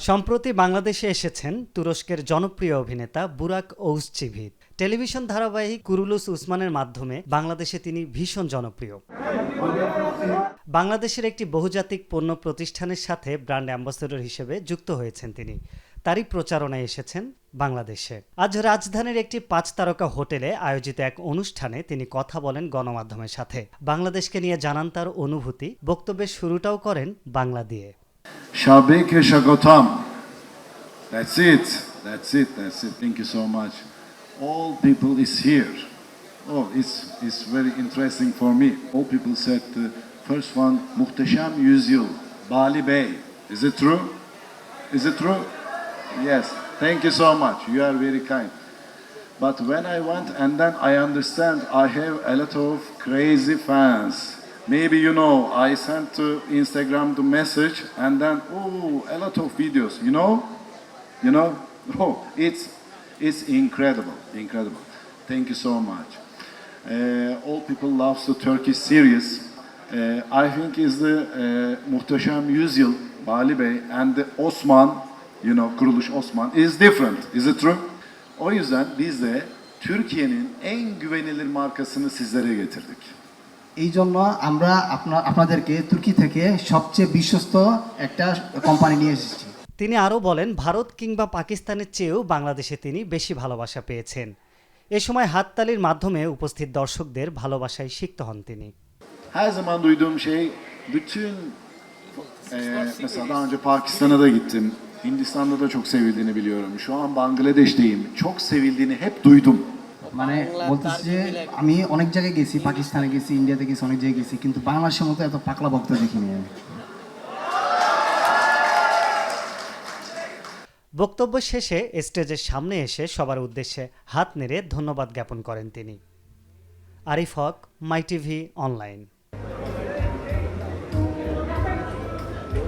সম্প্রতি বাংলাদেশে এসেছেন তুরস্কের জনপ্রিয় অভিনেতা বুরাক ওউসচিভিত। টেলিভিশন ধারাবাহিক কুরুলুস উসমানের মাধ্যমে বাংলাদেশে তিনি ভীষণ জনপ্রিয়। বাংলাদেশের একটি বহুজাতিক পণ্য প্রতিষ্ঠানের সাথে ব্র্যান্ড অ্যাম্বাসেডর হিসেবে যুক্ত হয়েছেন তিনি। তারই প্রচারণায় এসেছেন বাংলাদেশে। আজ রাজধানীর একটি 5 তারকা হোটেলে আয়োজিত এক অনুষ্ঠানে তিনি কথা বলেন গণমাধ্যমের সাথে। বাংলাদেশকে নিয়ে জানান তার অনুভূতি। বক্তব্যের শুরুটাও করেন বাংলা দিয়ে। Shabeke Shagotam. That's it. That's it. That's it. Thank you so much. All people is here. Oh, it's very interesting for me. All people said the first one, Muhteşem Yüzyıl, Bali Bey. Is it true? Is it true? Yes. Thank you so much. You are very kind. But when I went and then I understand I have a lot of crazy fans. Maybe you know, I sent to Instagram the message and then a lot of videos. You know. Oh, it's incredible, incredible. Thank you so much. All people love the Turkish series. I think is the Muhteşem Yüzyıl, Bali Bey and the Osman, Kuruluş Osman is different. Is it true? O yüzden biz de Türkiye'nin en güvenilir markasını sizlere getirdik. এই জন্য আমরা আপনাদেরকে তুর্কি থেকে সবচেয়ে বিশ্বস্ত একটা company নিয়ে এসেছি। তিনি আরও বলেন, ভারত কিংবা পাকিস্তানের চেয়েও বাংলাদেশে তিনি বেশি ভালোবাসা পেয়েছেন। এ সময় হাততালির মাধ্যমে উপস্থিত দর্শকদের ভালোবাসায় সিক্ত হন তিনি। Her zaman duyduğum şey, bütün mesela daha önce Pakistan'a da gittim. Hindistan'da da çok sevildiğini biliyorum. Şu an Bangladeş'teyim. Çok sevildiğini hep duydum. মানে বলতেছি যে আমি অনেক জায়গায় গেছি, পাকিস্তানে গেছি, ইন্ডিয়াতে গেছি, অনেক জায়গায় গেছি, কিন্তু বাংলাদেশের মতো এত পাকলা ভক্ত দেখিনি আমি। বক্তব্য শেষে স্টেজের সামনে এসে সবার উদ্দেশ্যে হাত নেড়ে ধন্যবাদ জ্ঞাপন করেন তিনি। আরিফ হক, মাই টিভি অনলাইন।